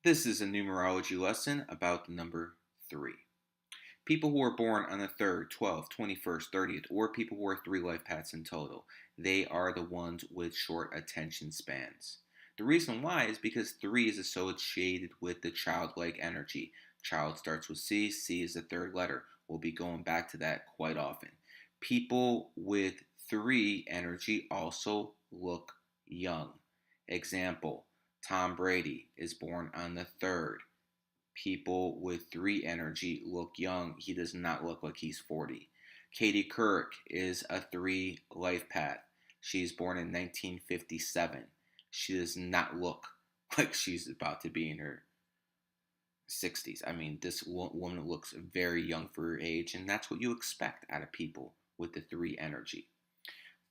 This is a numerology lesson about the number 3. People who are born on the 3rd, 12th, 21st, 30th, or people who are 3 life paths in total, they are the ones with short attention spans. The reason why is because 3 is associated with the childlike energy. Child starts with C, C is the third letter. We'll be going back to that quite often. People with 3 energy also look young. Example, Tom Brady is born on the 3rd. People with 3 energy look young. He does not look like he's 40. Katie Couric is a 3 life path. She's born in 1957. She does not look like she's about to be in her 60s. I mean, this woman looks very young for her age, and that's what you expect out of people with the 3 energy.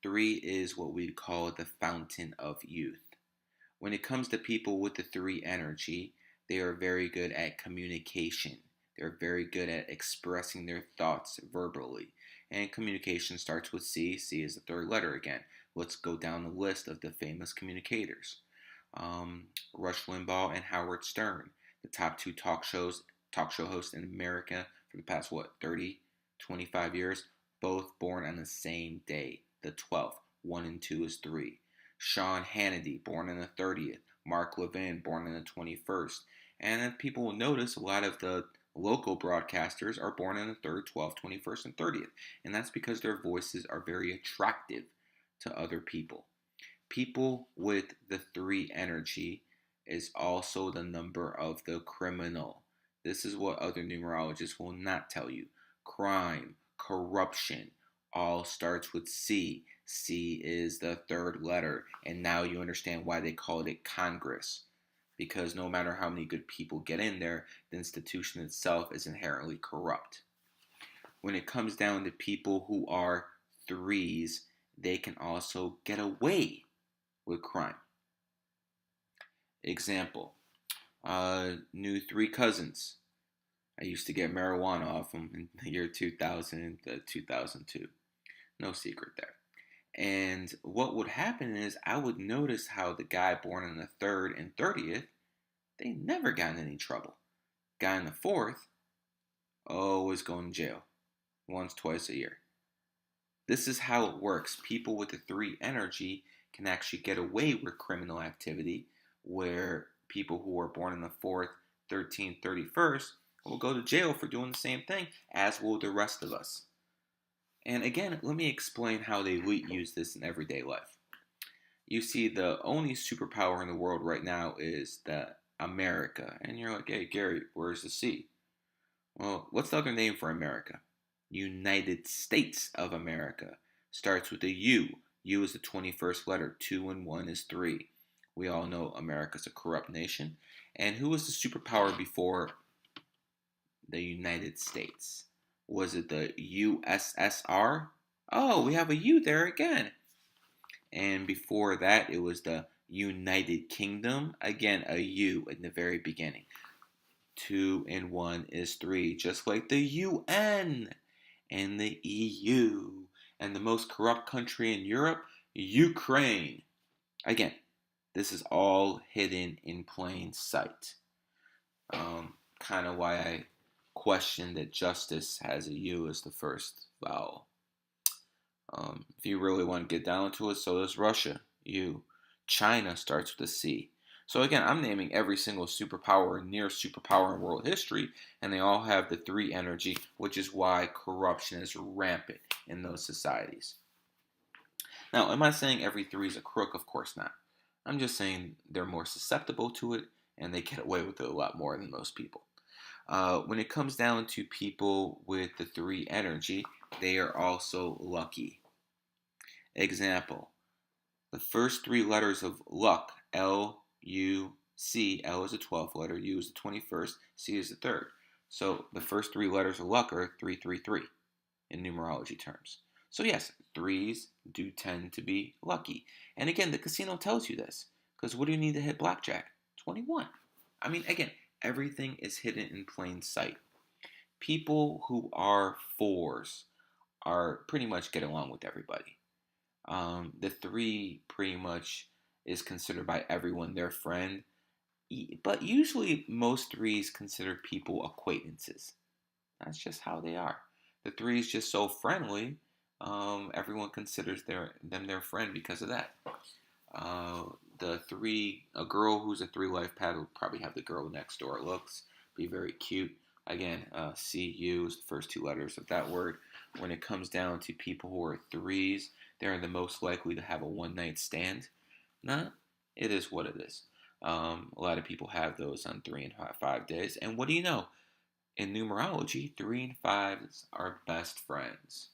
3 is what we call the fountain of youth. When it comes to people with the 3 energy, they are very good at communication. They're very good at expressing their thoughts verbally. And communication starts with C. C is the third letter again. Let's go down the list of the famous communicators. Rush Limbaugh and Howard Stern, the top 2 talk show hosts in America for the past, 30, 25 years, both born on the same day, the 12th. 1 and 2 is 3. Sean Hannity, born on the 30th. Mark Levin, born on the 21st. And if people will notice, a lot of the local broadcasters are born on the 3rd, 12th, 21st, and 30th. And that's because their voices are very attractive to other people. People with the 3 energy is also the number of the criminal. This is what other numerologists will not tell you. Crime, corruption, all starts with C. C is the third letter, and now you understand why they called it Congress. Because no matter how many good people get in there, the institution itself is inherently corrupt. When it comes down to people who are 3s, they can also get away with crime. Example, knew 3 cousins. I used to get marijuana off them in the year 2000 to 2002. No secret there. And what would happen is I would notice how the guy born on the 3rd and 30th, they never got in any trouble. Guy on the 4th, always going to jail. Once, twice a year. This is how it works. People with the 3 energy can actually get away with criminal activity, where people who are born on the 4th, 13th, 31st will go to jail for doing the same thing, as will the rest of us. And again, let me explain how they use this in everyday life. You see, the only superpower in the world right now is the America. And you're like, hey, Gary, where's the C? Well, what's the other name for America? United States of America. Starts with a U. U is the 21st letter. 2 and 1 is 3. We all know America's a corrupt nation. And who was the superpower before the United States? Was it the USSR? Oh, we have a U there again. And before that, it was the United Kingdom. Again, a U in the very beginning. 2 and 1 is 3, just like the UN and the EU. And the most corrupt country in Europe, Ukraine. Again, this is all hidden in plain sight. Kind of why I question that justice has a U as the first vowel. If you really want to get down to it, so does Russia, U. China starts with a C. So again, I'm naming every single superpower and near superpower in world history, and they all have the 3 energy, which is why corruption is rampant in those societies. Now, am I saying every 3 is a crook? Of course not. I'm just saying they're more susceptible to it, and they get away with it a lot more than most people. When it comes down to people with the 3 energy, they are also lucky. Example, the first 3 letters of luck, L, U, C. L is the 12th letter, U is the 21st, C is the 3rd. So the first 3 letters of luck are 333 in numerology terms. So yes, 3s do tend to be lucky. And again, the casino tells you this, because what do you need to hit blackjack? 21. I mean, again, everything is hidden in plain sight. People who are 4s are pretty much get along with everybody. The 3 pretty much is considered by everyone their friend. But usually, most threes consider people acquaintances. That's just how they are. The three is just so friendly. Everyone considers them their friend because of that. Uh, the three, a girl who's a three life pad will probably have the girl next door looks, be very cute. Again, CU is the first two letters of that word. When it comes down to people who are threes, they're the most likely to have a one night stand. Nah, it is what it is. A lot of people have those on 3 and 5 days. And what do you know? In numerology, 3 and 5s are best friends.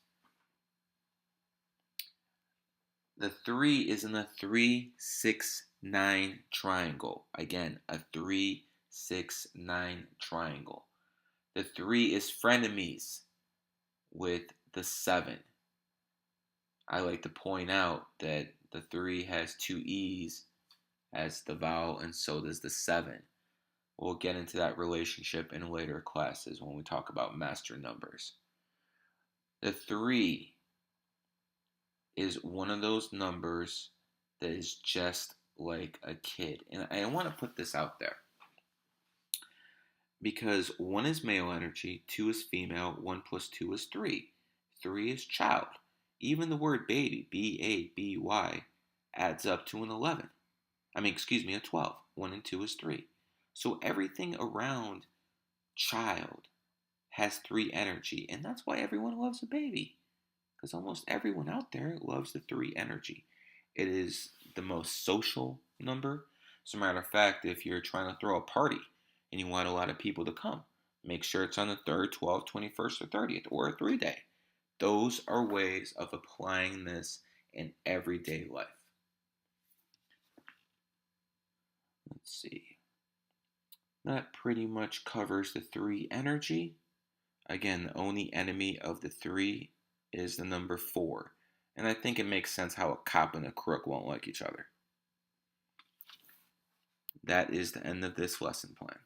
The 3 is in a 3-6-9 triangle. Again, a 3-6-9 triangle. The 3 is frenemies with the 7. I like to point out that the 3 has two E's as the vowel, and so does the 7. We'll get into that relationship in later classes when we talk about master numbers. The 3 is one of those numbers that is just like a kid. And I want to put this out there because 1 is male energy, 2 is female, 1 plus 2 is 3. 3 is child. Even the word baby, B-A-B-Y, adds up to an 11. A 12. 1 and 2 is 3. So everything around child has 3 energy, and that's why everyone loves a baby. Because almost everyone out there loves the 3 energy. It is the most social number. As a matter of fact, if you're trying to throw a party and you want a lot of people to come, make sure it's on the 3rd, 12th, 21st, or 30th, or a 3-day. Those are ways of applying this in everyday life. Let's see. That pretty much covers the 3 energy. Again, the only enemy of the 3 is the number 4. And I think it makes sense how a cop and a crook won't like each other. That is the end of this lesson plan.